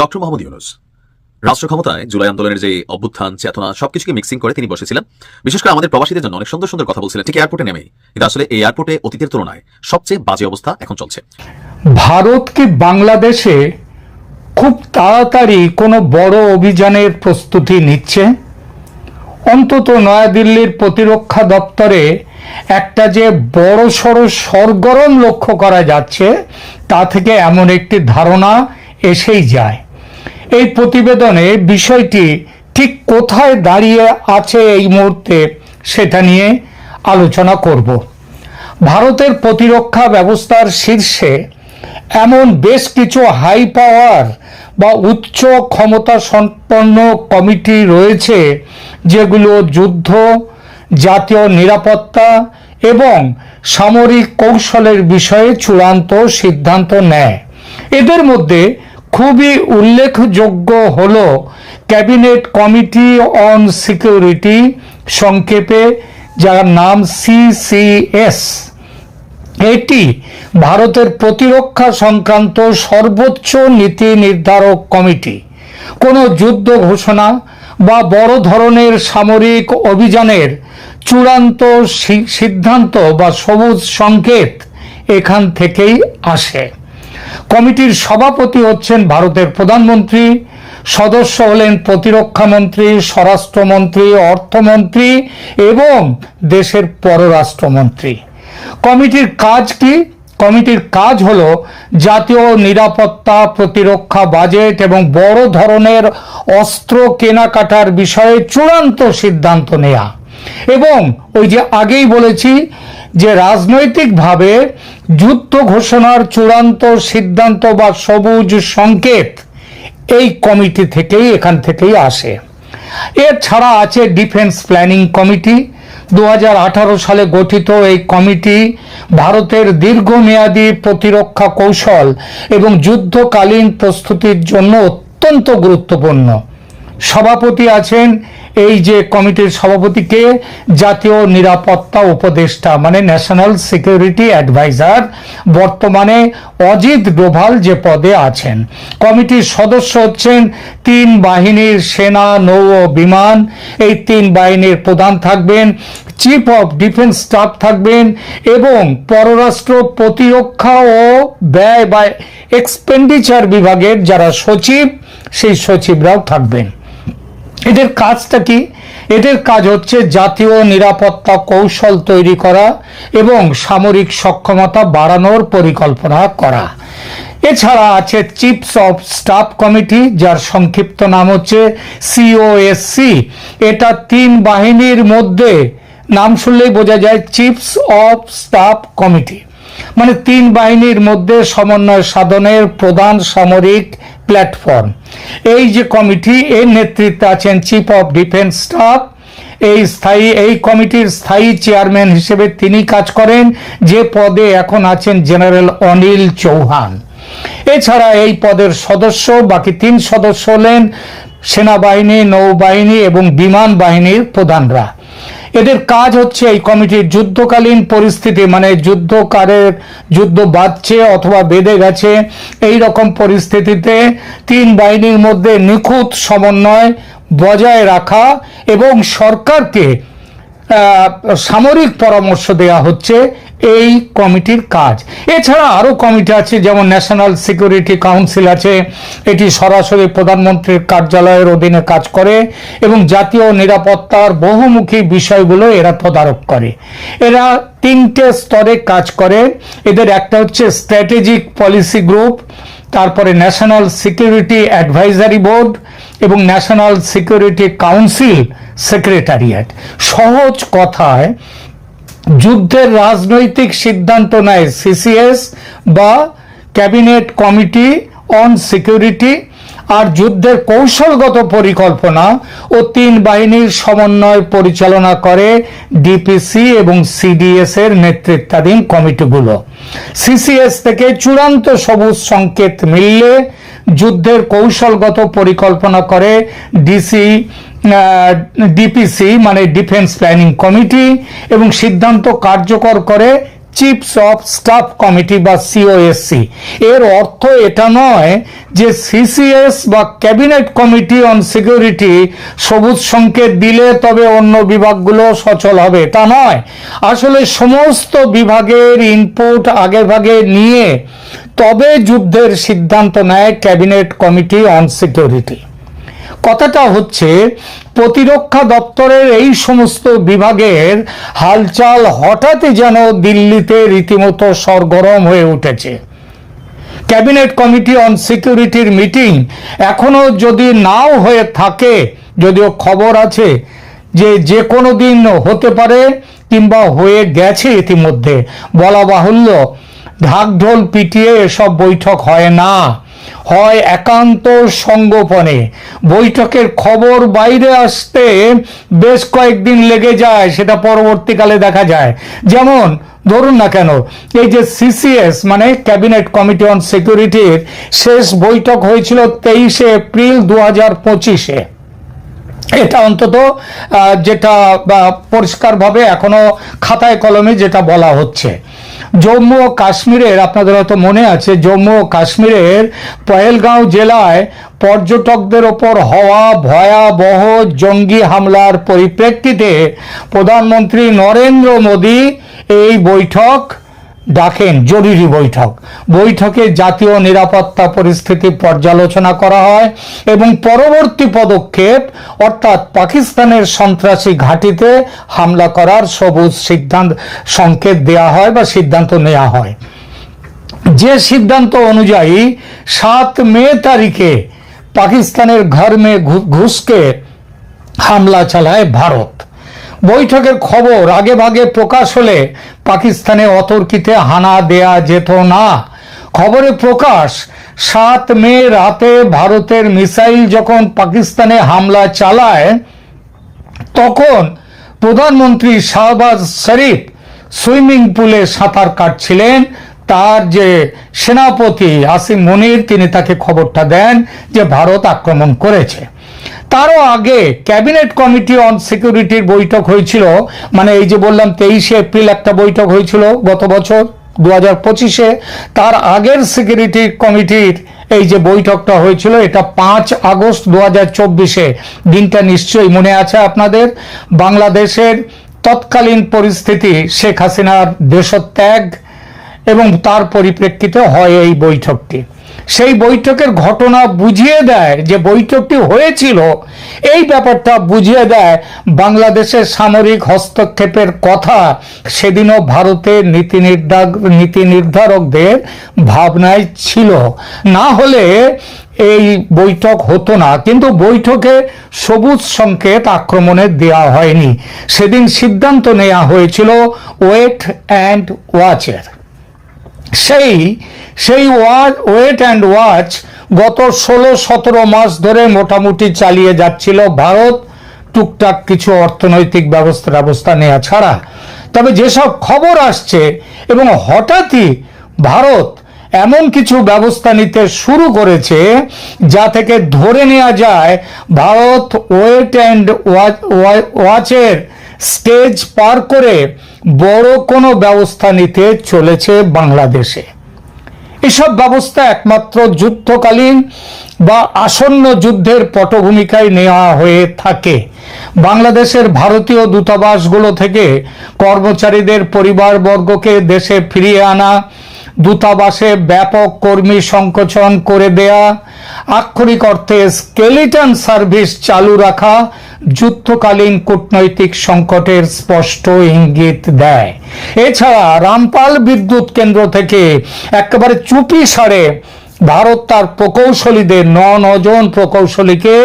Doctor Mohammad Yunus রাষ্ট্র ক্ষমতায় জুলাই আন্দোলনের যে অভ্যুত্থান চেতনা সবকিছুকে মিক্সিং করে তিনি বসেছিলেন। বিশেষ করে আমাদের প্রবাসীদের জন্য অনেক সুন্দর সুন্দর কথা বলছিলেন ঠিক এয়ারপোর্টে নেমেই, কিন্তু আসলে এই এয়ারপোর্টে অতীতের তুলনায় সবচেয়ে বাজে অবস্থা এখন চলছে। ভারত কি বাংলাদেশে খুব তাড়াতাড়ি কোনো বড় অভিযানের প্রস্তুতি নিচ্ছে? অন্তত নয়াদিল্লির প্রতিরক্ষা দপ্তরে একটা যে বড়সড় সরগরম লক্ষ্য করা যাচ্ছে তা থেকে এমন একটি ধারণা এসেই যায়। এই প্রতিবেদনে বিষয়টি ঠিক কোথায় দাঁড়িয়ে আছে এই মুহূর্তে সেটা নিয়ে আলোচনা করব। ভারতের প্রতিরক্ষা ব্যবস্থার শীর্ষে এমন বেশ কিছু হাই পাওয়ার বা উচ্চ ক্ষমতা সম্পন্ন কমিটি রয়েছে যেগুলো যুদ্ধ, জাতীয় নিরাপত্তা এবং সামরিক কৌশলের বিষয়ে চূড়ান্ত সিদ্ধান্ত নেয়। এদের মধ্যে খুবই উল্লেখযোগ্য হল ক্যাবিনেট কমিটি অন সিকিউরিটি, সংক্ষেপে যার নাম CCS। এটি ভারতের প্রতিরক্ষা সংক্রান্ত সর্বোচ্চ নীতি নির্ধারক কমিটি। কোনো যুদ্ধ ঘোষণা বা বড় ধরনের সামরিক অভিযানের চূড়ান্ত সিদ্ধান্ত বা সবুজ সংকেত এখান থেকেই আসে। কমিটির সভাপতি হচ্ছেন ভারতের প্রধানমন্ত্রী, সদস্য হলেন প্রতিরক্ষা মন্ত্রী, স্বরাষ্ট্রমন্ত্রী, অর্থমন্ত্রী এবং দেশের পররাষ্ট্রমন্ত্রী। কমিটির কাজ কি? কমিটির কাজ হলো জাতীয় নিরাপত্তা, প্রতিরক্ষা বাজেট এবং বড় ধরনের অস্ত্র কেনাকাটার বিষয়ে চূড়ান্ত সিদ্ধান্ত নেওয়া। এবং ওই যে আগেই বলেছি যে রাজনৈতিকভাবে যুদ্ধ ঘোষণার চূড়ান্ত সিদ্ধান্ত বা সবুজ সংকেত এই কমিটি থেকেই এখান থেকেই আসে। এছাড়া আছে ডিফেন্স প্ল্যানিং কমিটি। 2018 সালে গঠিত এই কমিটি ভারতের দীর্ঘমেয়াদী প্রতিরক্ষা কৌশল এবং যুদ্ধকালীন প্রস্তুতির জন্য অত্যন্ত গুরুত্বপূর্ণ। সভাপতি আছেন, এই যে কমিটির সভাপতিকে জাতীয় নিরাপত্তা উপদেষ্টা মানে ন্যাশনাল সিকিউরিটি অ্যাডভাইজার, বর্তমানে অজিত ডোভাল যে পদে আছেন। কমিটির সদস্য হচ্ছেন 3 বাহিনীর সেনা, নৌ ও বিমান। এই 3 বাহিনীর প্রধান থাকবেন, চিফ অফ ডিফেন্স স্টাফ থাকবেন এবং পররাষ্ট্র, প্রতিরক্ষা ও ব্যয় বা এক্সপেন্ডিচার বিভাগের যারা সচিব সেই সচিবরাও থাকবেন। এদের কাজটা কি? এদের কাজ হচ্ছে জাতীয় নিরাপত্তা কৌশল তৈরি করা এবং সামরিক সক্ষমতা বাড়ানোর পরিকল্পনা করা। এছাড়া আছে চিফস অফ স্টাফ কমিটি, যার সংক্ষিপ্ত নাম হচ্ছে COSC। এটা 3 বাহিনীর মধ্যে, নাম শুনলেই বোঝা যায় চিফস অফ স্টাফ কমিটি মানে 3 বাহিনীর মধ্যে সমন্বয় সাধনের প্রধান সামরিক প্ল্যাটফর্ম। এই যে কমিটি, এর নেতৃত্বে আছেন চিফ অফ ডিফেন্স স্টাফ। এই কমিটির স্থায়ী চেয়ারম্যান হিসেবে তিনি কাজ করেন, যে পদে এখন আছেন জেনারেল অনিল চৌহান। এছাড়া এই পদের সদস্য বাকি 3 সদস্য হলেন সেনাবাহিনী, নৌবাহিনী এবং বিমান বাহিনীর প্রধানরা। এদের কাজ হচ্ছে এই কমিটির যুদ্ধকালীন পরিস্থিতি মানে যুদ্ধ বাঁধছে অথবা বেঁধে গেছে এই রকম পরিস্থিতিতে 3 বাহিনীর মধ্যে নিখুঁত সমন্বয় বজায় রাখা এবং সরকারকে সামরিক পরামর্শ দেওয়া হচ্ছে এই কমিটির কাজ। এছাড়া আরো কমিটি আছে, যেমন ন্যাশনাল সিকিউরিটি কাউন্সিল আছে। এটি সরাসরি প্রধানমন্ত্রীর কার্যালয়ের অধীনে কাজ করে এবং জাতীয় নিরাপত্তার বহুমুখী বিষয়গুলো এরা তদারক করে। এরা 3টে স্তরে কাজ করে। এদের একটা হচ্ছে স্ট্র্যাটেজিক পলিসি গ্রুপ, তারপরে ন্যাশনাল সিকিউরিটি অ্যাডভাইজারি বোর্ড এবং ন্যাশনাল সিকিউরিটি কাউন্সিল সেক্রেটারিয়েট। সহজ কথায় যুদ্ধের রাজনৈতিক সিদ্ধান্ত নেয় CCS বা ক্যাবিনেট কমিটি অন সিকিউরিটি, আর যুদ্ধের কৌশলগত পরিকল্পনা ও 3 বাহিনীর সমন্বয় পরিচালনা করে DPC এবং CDS এর নেতৃত্বাধীন কমিটিগুলো। CCS থেকে চূড়ান্ত সবুজ সংকেত মিললে যুদ্ধের কৌশলগত পরিকল্পনা করে DPC মানে ডিফেন্স প্ল্যানিং কমিটি এবং সিদ্ধান্ত কার্যকর করে চিফস অফ স্টাফ কমিটি বা সিওএসসি। এর অর্থ এটা নয় যে সিসিএস বা ক্যাবিনেট কমিটি অন সিকিউরিটি সবুজ সংকেত দিলে তবে অন্য বিভাগগুলো সচল হবে, তা নয়। আসলে সমস্ত বিভাগের ইনপুট আগে ভাগে নিয়ে তবে যুদ্ধের সিদ্ধান্ত নেয় ক্যাবিনেট কমিটি অন সিকিউরিটি। কথাটা হচ্ছে প্রতিরক্ষা দপ্তরের এই সমস্ত বিভাগের হালচাল হঠাৎই যেন দিল্লিতে রীতিমতো সরগরম হয়ে উঠেছে। ক্যাবিনেট কমিটি অন সিকিউরিটির মিটিং এখনো যদি নাও হয়ে থাকে, যদিও খবর আছে যে কোনো দিন হতে পারে কিংবা হয়ে গেছে ইতিমধ্যে, বলা বাহুল্য ঢাকঢোল পিটিয়ে এসব বৈঠক হয় না, হয় একান্ত সঙ্গোপনে। বৈঠকের খবর বাইরে আসতে বেশ কয়েকদিন লেগে যায়, সেটা পরবর্তীকালে দেখা যায়। যেমন ধরুন না কেন, এই যে সিসিএস মানে ক্যাবিনেট কমিটি অন সিকিউরিটির শেষ বৈঠক হয়েছিল 23শে এপ্রিল 2025-এ। এটা অন্তত যেটা পরিষ্কারভাবে এখনো খাতায় কলমে যেটা বলা হচ্ছে। জম্মু ও কাশ্মীরের, আপনাদের হয়তো মনে আছে, জম্মু ও কাশ্মীরের পহেলগাঁও জেলায় পর্যটকদের ওপর হওয়া ভয়াবহ জঙ্গি হামলার পরিপ্রেক্ষিতে প্রধানমন্ত্রী নরেন্দ্র মোদী এই বৈঠক ডাকেন, জরুরি বৈঠক। বৈঠকে জাতীয় নিরাপত্তা পরিস্থিতি পর্যালোচনা করা হয় এবং পরবর্তী পদক্ষেপ অর্থাৎ পাকিস্তানের সন্ত্রাসী ঘাঁটিতে হামলা করার সবুজ সংকেত দেয়া হয় বা সিদ্ধান্ত নেওয়া হয়। যে সিদ্ধান্ত অনুযায়ী 7 মে তারিখে পাকিস্তানের ঘর মে ঘুসকে হামলা চালায় ভারত। বৈঠকের খবর আগে ভাগে প্রকাশ হলে পাকিস্তানে অতর্কিতে হানা দেয়া যেত না। খবরে প্রকাশ 7 মে রাতে ভারতের মিসাইল যখন পাকিস্তানে হামলা চালায়, তখন প্রধানমন্ত্রী শাহবাজ শরীফ সুইমিং পুলে সাঁতার কাটছিলেন। তার যে সেনাপতি আসিম মুনির, তিনি তাকে খবরটা দেন যে ভারত আক্রমণ করেছে। তারও আগে ক্যাবিনেট কমিটি অন সিকিউরিটির বৈঠক হয়েছিল, মানে এই যে বললাম 23শে এপ্রিল একটা বৈঠক হয়েছিল গত বছর 2025-এ। তার আগের সিকিউরিটি কমিটির এই যে বৈঠকটা হয়েছিল এটা 5 আগস্ট 2024-এ। দিনটা নিশ্চয়ই মনে আছে আপনাদের। বাংলাদেশের তৎকালীন পরিস্থিতি, শেখ হাসিনার দেশত্যাগ এবং তার পরিপ্রেক্ষিতে হয় এই বৈঠকটি। সেই বৈঠকের ঘটনা বুঝিয়ে দেয় যে বৈঠকটি হয়েছিল, এই ব্যাপারটা বুঝিয়ে দেয় বাংলাদেশের সামরিক হস্তক্ষেপের কথা সেদিনও ভারতের নীতি নির্ধারকদের ভাবনায় ছিল। না হলে এই বৈঠক হতো না। কিন্তু বৈঠকে সবুজ সংকেত আক্রমণের দেওয়া হয়নি। সেদিন সিদ্ধান্ত নেওয়া হয়েছিল ওয়েট অ্যান্ড ওয়াচের। সেই ওয়েট অ্যান্ড ওয়াচ গত 16-17 মাস ধরে মোটামুটি চালিয়ে যাচ্ছিল ভারত, টুকটাক কিছু অর্থনৈতিক ব্যবস্থা নেওয়া ছাড়া। তবে যেসব খবর আসছে এবং হঠাৎই ভারত এমন কিছু ব্যবস্থা নিতে শুরু করেছে যা থেকে ধরে নেওয়া যায় ভারত ওয়েট অ্যান্ড ওয়াচের স্টেজ পার করে বড় কোনো ব্যবস্থা নিতে চলেছে বাংলাদেশে। এসব ব্যবস্থা একমাত্র যুদ্ধকালীন বা আসন্ন যুদ্ধের পটভূমিকায় নেওয়া হয়ে থাকে। বাংলাদেশের ভারতীয় দূতাবাসগুলো থেকে কর্মচারীদের পরিবারবর্গকে দেশে ফিরিয়ে আনা, দূতাবাসে ব্যাপক কর্মী সংকোচন করে দেয়া, আক্ষরিক অর্থে স্কেলিটন সার্ভিস চালু রাখা যুদ্ধকালীন কূটনৈতিক সংকটের স্পষ্ট ইঙ্গিত দেয়। এছাড়া রামপাল বিদ্যুৎ কেন্দ্র থেকে একেবারে চুপি সারে ভারত তার প্রকৌশলীদের 9 জন প্রকৌশলীকে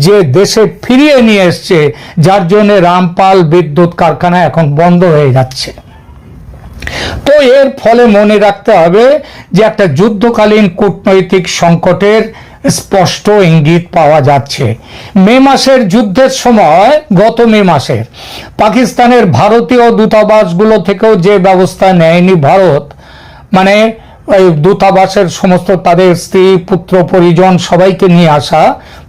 যে দেশে ফিরিয়ে নিয়ে এসছে, যার জন্য রামপাল বিদ্যুৎ কারখানা এখন বন্ধ হয়ে যাচ্ছে। তো এর ফলে মনে রাখতে হবে যে একটা যুদ্ধকালীন কূটনৈতিক সংকটের স্পষ্ট ইঙ্গিত পাওয়া যাচ্ছে। মে মাসের যুদ্ধের সময়, গত মে মাসের পাকিস্তানের ভারতীয় দূতাবাসগুলো থেকেও যে ব্যবস্থা নেয়নি ভারত, মানে ওই দূতাবাসের সমস্ত তাদের স্ত্রী পুত্র পরিজন সবাইকে নিয়ে আসা,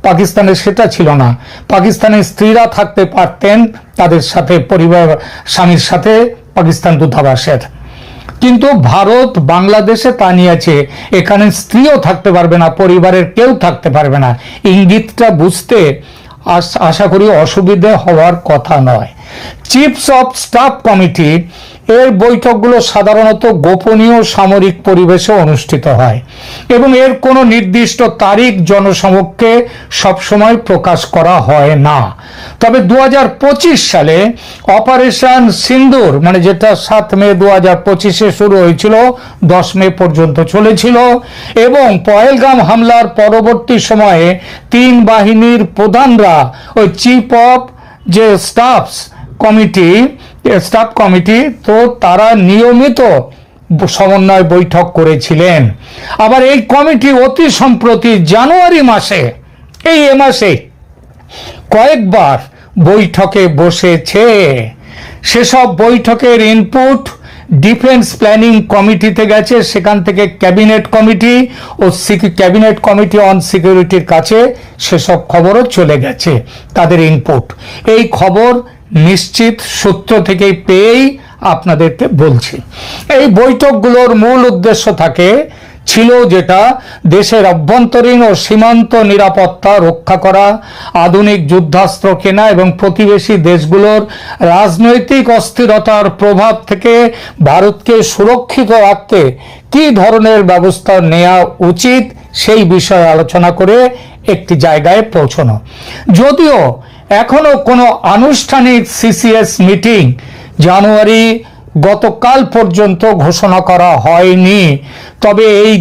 পাকিস্তানের সেটা ছিল না। পাকিস্তানের স্ত্রীরা থাকতে পারতেন তাদের সাথে, পরিবার স্বামীর সাথে পাকিস্তান দূতাবাসের। কিন্তু ভারত বাংলাদেশে তা নিয়েছে, এখানে স্ত্রীও থাকতে পারবে না, পরিবারের কেউ থাকতে পারবে না। ইঙ্গিতটা বুঝতে আশা করি অসুবিধে হওয়ার কথা নয়। চিফস অফ স্টাফ কমিটি এর বৈঠকগুলো সাধারণত গোপনীয় সামরিক পরিবেশে অনুষ্ঠিত হয় এবং এর কোনো নির্দিষ্ট তারিখ জনসমক্ষে সবসময় প্রকাশ করা হয় না। তবে 2025 সালে অপারেশন সিন্দুর, মানে যেটা 7 মে 2025-এ শুরু হয়েছিল, 10 মে পর্যন্ত চলেছিল, এবং পহেলগাম হামলার পরবর্তী সময়ে 3 বাহিনীর প্রধানরা ওই চিফ অফ যে স্টাফ কমিটি তো তারা নিয়মিত সমন্বয় বৈঠক করেছিলেন। আবার এই কমিটি অতি সম্প্রতি জানুয়ারি মাসে, এই মাসে কয়েকবার বৈঠকে বসেছে। সেসব বৈঠকের ইনপুট ডিফেন্স প্ল্যানিং কমিটিতে গেছে, সেখান থেকে ক্যাবিনেট কমিটি অন সিকিউরিটির কাছে সেসব খবরও চলে গেছে, তাদের ইনপুট। এই খবর নিশ্চিত সূত্র থেকে পেয়েই আপনাদেরকে বলছি। এই বৈঠকগুলোর মূল উদ্দেশ্য ছিল যেটা দেশের অভ্যন্তরীণ ও সীমান্ত নিরাপত্তা রক্ষা করা, আধুনিক যুদ্ধাস্ত্র কেনা এবং প্রতিবেশী দেশগুলোর রাজনৈতিক অস্থিরতার প্রভাব থেকে ভারতকে সুরক্ষিত রাখতে কী ধরনের ব্যবস্থা নেওয়া উচিত সেই বিষয়ে আলোচনা করে একটি জায়গায় পৌঁছানো। যদিও এখনো কোনো আনুষ্ঠানিক সিসিএস মিটিং জানুয়ারি গতকাল পর্যন্ত ঘোষণা করা হয়নি, তবে এই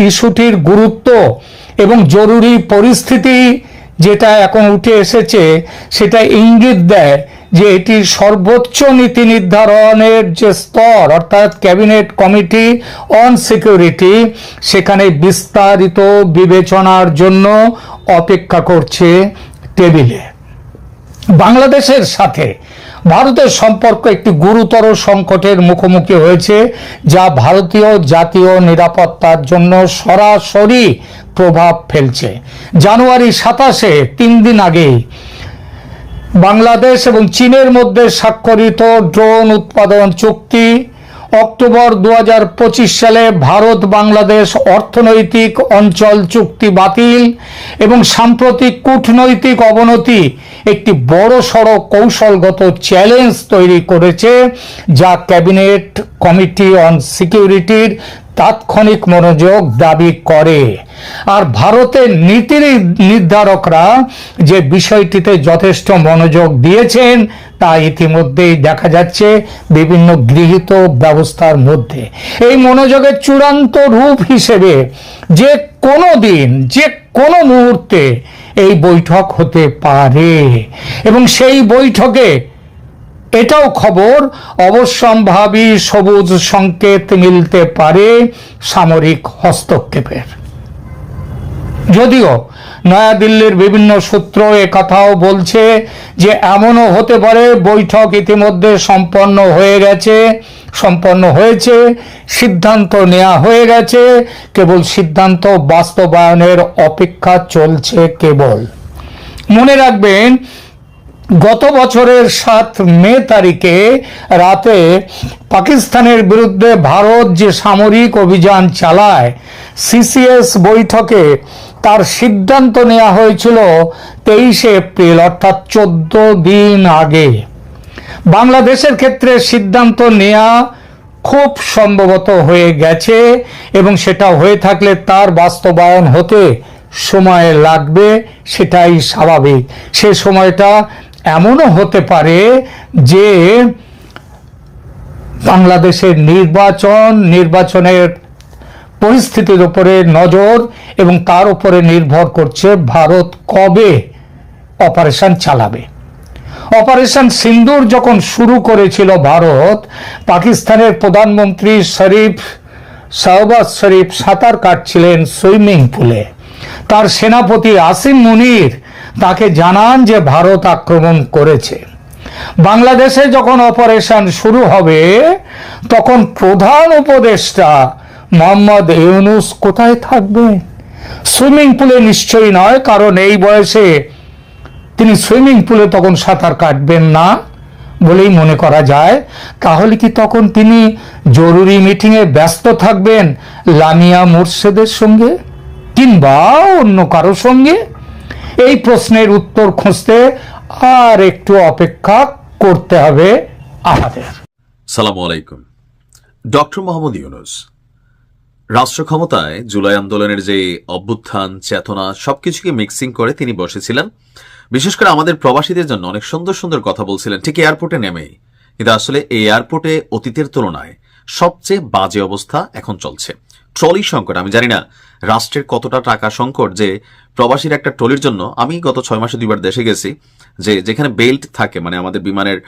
ইস্যুটির গুরুত্ব এবং জরুরি পরিস্থিতি যেটা এখন উঠে এসেছে সেটা ইঙ্গিত দেয় যে এটি সর্বোচ্চ নীতি নির্ধারণের যে স্তর, অর্থাৎ ক্যাবিনেট কমিটি অন সিকিউরিটি, সেখানে বিস্তারিত বিবেচনার জন্য অপেক্ষা করছে টেবিলে। বাংলাদেশের সাথে ভারতের সম্পর্ক একটি গুরুতর সংকটের মুখোমুখি হয়েছে, যা ভারতীয় জাতীয় নিরাপত্তার জন্য সরাসরি প্রভাব ফেলছে। জানুয়ারি 27-এ, 3 দিন আগেই, বাংলাদেশ এবং চীনের মধ্যে স্বাক্ষরিত ড্রোন উৎপাদন চুক্তি, অক্টোবর 2025 সালে ভারত বাংলাদেশ অর্থনৈতিক অঞ্চল চুক্তি বাতিল এবং সাম্প্রতিক কূটনৈতিক অবনতি একটি বড়সড় কৌশলগত চ্যালেঞ্জ তৈরি করেছে, যা ক্যাবিনেট কমিটি অন সিকিউরিটির তাৎক্ষণিক মনোযোগ দাবি করে। আর ভারতের নীতি নির্ধারকরা যে বিষয়টিতে যথেষ্ট মনোযোগ দিয়েছেন তা ইতিমধ্যেই দেখা যাচ্ছে বিভিন্ন গৃহীত ব্যবস্থার মধ্যে। এই মনোযোগের চূড়ান্ত রূপ হিসেবে যে কোনো দিন, যে কোনো মুহূর্তে এই বৈঠক হতে পারে এবং সেই বৈঠকে এটাও খবর অবশ্যম্ভাবী সবুজ সংকেত মিলতে পারে সামরিক হস্তক্ষেপের। যদিও নয়াদিল্লির বিভিন্ন সূত্র একথাও বলছে যে এমনও হতে পারে বৈঠক ইতিমধ্যে সম্পন্ন হয়েছে, সিদ্ধান্ত নেওয়া হয়ে গেছে, কেবল সিদ্ধান্ত বাস্তবায়নের অপেক্ষা চলছে কেবল। মনে রাখবেন, গত বছরের 7 মে তারিখে রাতে পাকিস্তানের বিরুদ্ধে ভারত যে সামরিক অভিযান চালায়, সিসিএস বৈঠকে তার সিদ্ধান্ত নেওয়া হয়েছিল 23 এপ্রিল, অর্থাৎ 14 দিন আগে। বাংলাদেশের ক্ষেত্রে সিদ্ধান্ত নেওয়া খুব সম্ভবত হয়ে গেছে এবং সেটা হয়ে থাকলে তার বাস্তবায়ন হতে সময় লাগবে, সেটাই স্বাভাবিক। সে সময়টা এমনও হতে পারে যে বাংলাদেশের নির্বাচনের পরিস্থিতির উপরে নজর এবং তার উপরে নির্ভর করছে ভারত কবে অপারেশন চালাবে। অপারেশন সিন্দুর যখন শুরু করেছিল ভারত, পাকিস্তানের প্রধানমন্ত্রী শাহবাজ শরীফ সাঁতার কাটছিলেন সুইমিং পুলে। তার সেনাপতি আসিম মুনির তাকে জানান যে ভারত আক্রমণ করেছে। বাংলাদেশে যখন অপারেশন শুরু হবে তখন প্রধান উপদেষ্টা মোহাম্মদ ইউনূস কোথায় থাকবেন? সুইমিং পুলে নিশ্চয়ই নয়, কারণ এই বয়সে তিনি সুইমিং পুলে তখন সাঁতার কাটবেন না, বলেই মনে করা যায়। তাহলে কি তখন তিনি জরুরি মিটিংয়ে ব্যস্ত থাকবেন লামিয়া মুর্শেদের সঙ্গে কিংবা অন্য কারো সঙ্গে? এই প্রশ্নের উত্তর খুঁজতে আর একটু অপেক্ষা করতে হবে আমাদের। সালামু আলাইকুম। ডক্টর মোহাম্মদ ইউনূস রাষ্ট্র ক্ষমতায় জুলাই আন্দোলনের যে অভ্যুত্থান চেতনা সবকিছুকে মিক্সিং করে তিনি বসেছিলেন। বিশেষ করে আমাদের প্রবাসীদের জন্য অনেক সুন্দর সুন্দর কথা বলছিলেন ঠিক এয়ারপোর্টে নেমেই। কিন্তু আসলে এই এয়ারপোর্টে অতীতের তুলনায় সবচেয়ে বাজে অবস্থা এখন চলছে। ট্রলি সংকট, আমি জানি না রাষ্ট্রের কতটা টাকা সংকট যে প্রবাসীর একটা ট্রলির জন্য, আমি গত 6 মাসে 2বার দেশে গেছি, যে যেখানে বেল্ট থাকে মানে আমাদের বিমানের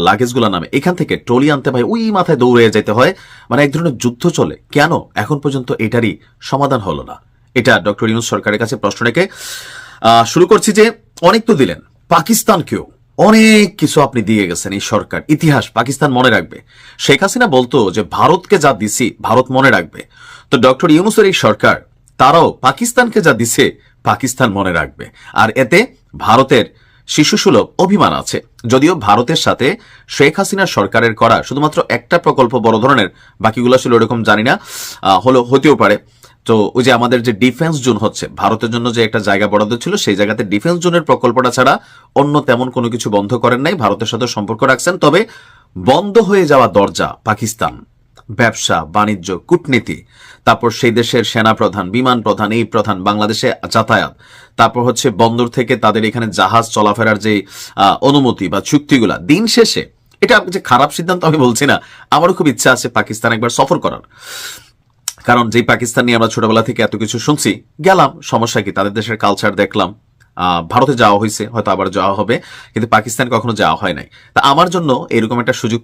লাগেজগুলো নামে, এখান থেকে ট্রলি আনতে ভাই ওই মাথায় দৌড়ে যেতে হয়। মানে এক ধরনের যুদ্ধ চলে। কেন এখন পর্যন্ত এটারই সমাধান হলো না? এটা ডক্টর ইউনূস সরকারের কাছে প্রশ্ন রেখে শুরু করছি যে অনেক তো দিলেন, পাকিস্তানকেও অনেক কিছু আপনি দিয়ে গেছেন। এই সরকার ইতিহাস পাকিস্তান মনে রাখবে। শেখ হাসিনা বলতো যে ভারতকে যা দিছি ভারত মনে রাখবে। তো ডক্টর ইউনূসের এই সরকার তারাও পাকিস্তানকে যা দিছে পাকিস্তান মনে রাখবে। আর এতে ভারতের শিশুসুলভ অভিমান আছে। যদিও ভারতের সাথে শেখ হাসিনা সরকারের করা শুধুমাত্র একটা প্রকল্প বড় ধরনের, বাকিগুলো আসলে ওরকম জানি না, হতেও পারে। তো ওই যে আমাদের যে ডিফেন্স জোন হচ্ছে, ভারতের জন্য যে একটা জায়গা বরাদ্দ ছিল, সেই জায়গাতে ডিফেন্স জোনের প্রকল্পটা ছাড়া অন্য তেমন কোনো কিছু বন্ধ করেন নাই। ভারতের সাথে সম্পর্ক রাখছেন। তবে বন্ধ হয়ে যাওয়া দরজা পাকিস্তান, ব্যবসা বাণিজ্য কূটনীতি, তারপর সেই দেশের সেনা প্রধান, বিমান প্রধান, এই প্রধান, বাংলাদেশে যাতায়াত, তারপর হচ্ছে বন্দর থেকে তাদের এখানে জাহাজ চলাফেরার যে অনুমতি বা চুক্তিগুলা, দিন শেষে এটা যে খারাপ সিদ্ধান্ত আমি বলছি না, আমারও খুব ইচ্ছা আছে পাকিস্তান একবার সফর করার। কারণ যেই পাকিস্তান নিয়ে আমরা ছোটবেলা থেকে এত কিছু শুনছি, গেলাম, সমস্যা কি, তাদের দেশের কালচার দেখলাম। ভারতে যাওয়া হয়েছে, হয়তো আবার যাওয়া হবে, কিন্তু পাকিস্তান কখনো যাওয়া হয় নাই। তা আমার জন্য এরকম একটা সুযোগ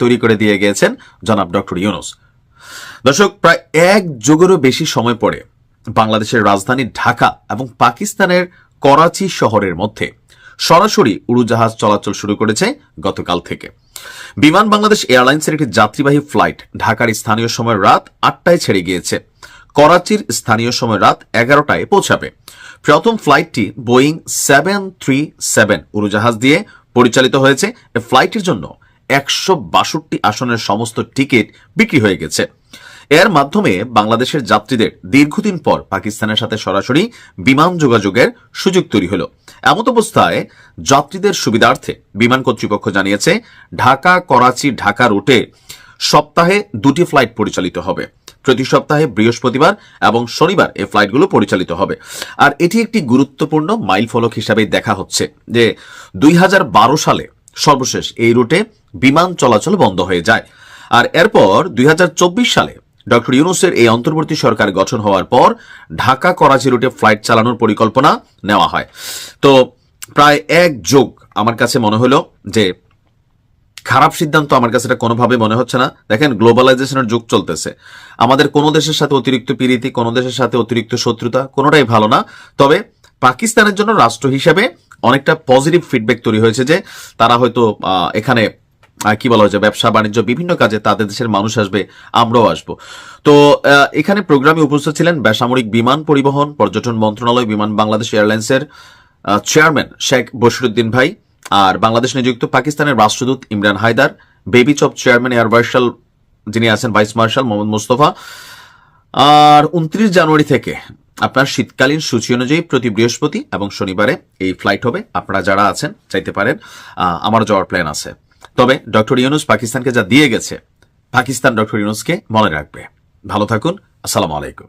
তৈরি করে দিয়ে গিয়েছেন জনাব ডক্টর ইউনূস। দর্শক, প্রায় 1 যুগেরও বেশি সময় পরে বাংলাদেশের রাজধানী ঢাকা এবং পাকিস্তানের করাচি শহরের মধ্যে সরাসরি উড়োজাহাজ চলাচল শুরু করেছে গতকাল থেকে। বিমান বাংলাদেশ এয়ারলাইন্সের একটি যাত্রীবাহী ফ্লাইট ঢাকার স্থানীয় সময় রাত 8টায় ছেড়ে গিয়েছে। করাচির স্থানীয় সময় রাত 11টায় পৌঁছাবে। প্রথম ফ্লাইটটি বোয়িং 737 উড়োজাহাজ দিয়ে পরিচালিত হয়েছে। এই ফ্লাইটের জন্য 162 আসনের সমস্ত টিকিট বিক্রি হয়ে গেছে। এর মাধ্যমে বাংলাদেশের যাত্রীদের দীর্ঘদিন পর পাকিস্তানের সাথে সরাসরি বিমান যোগাযোগের সুযোগ তৈরি হলো। এমত অবস্থায় যাত্রীদের সুবিধার্থে বিমান কর্তৃপক্ষ জানিয়েছে ঢাকা করাচি ঢাকা রুটে সপ্তাহে 2টি ফ্লাইট পরিচালিত হবে। প্রতি সপ্তাহে বৃহস্পতিবার এবং শনিবার এই ফ্লাইটগুলো পরিচালিত হবে। আর এটি একটি গুরুত্বপূর্ণ মাইলফলক হিসাবে দেখা হচ্ছে যে 2012 সালে সর্বশেষ এই রুটে বিমান চলাচল বন্ধ হয়ে যায়। আর এরপর 2024 সালে ডক্টর ইউনূসের এই অন্তর্বর্তী সরকার গঠন হওয়ার পর ঢাকা করাচি রুটে ফ্লাইট চালানোর পরিকল্পনা নেওয়া হয়। তো প্রায় 1 যুগ আমার কাছে মনে হলো যে খারাপ সিদ্ধান্ত, আমার কাছে এটা কোনোভাবে মনে হচ্ছে না। দেখেন, গ্লোবালাইজেশনের যুগ চলতেছে। আমাদের কোনো দেশের সাথে অতিরিক্ত প্রীতি, কোনো দেশের সাথে অতিরিক্ত শত্রুতা, কোনোটাই ভালো না। তবে পাকিস্তানের জন্য রাষ্ট্র হিসেবে অনেকটা পজিটিভ ফিডব্যাক তৈরি হয়েছে যে তারা হয়তো এখানে কি বলা হয়েছে, ব্যবসা বাণিজ্য বিভিন্ন কাজে তাদের দেশের মানুষ আসবে, আমরাও আসবো। তো এখানে প্রোগ্রামে উপস্থিত ছিলেন বেসামরিক বিমান পরিবহন পর্যটন মন্ত্রণালয় বিমান বাংলাদেশ এয়ারলাইন্সের চেয়ারম্যান শেখ বশিরউদ্দিন ভাই, আর বাংলাদেশ নিযুক্ত পাকিস্তানের রাষ্ট্রদূত ইমরান হায়দার, বেবি চপ চেয়ারম্যান এয়ার মার্শাল যিনি আছেন ভাইস মার্শাল মোহাম্মদ মুস্তফা। আর 29 জানুয়ারি থেকে আপনার শীতকালীন সূচি অনুযায়ী প্রতি বৃহস্পতি এবং শনিবারে এই ফ্লাইট হবে। আপনারা যারা আছেন চাইতে পারেন, আমার যাওয়ার প্ল্যান আছে। তবে ডক্টর ইউনূস পাকিস্তানকে যা দিয়ে গেছে, পাকিস্তান ডক্টর ইউনূসকে মনে রাখবে। ভালো থাকুন। আসসালামু আলাইকুম।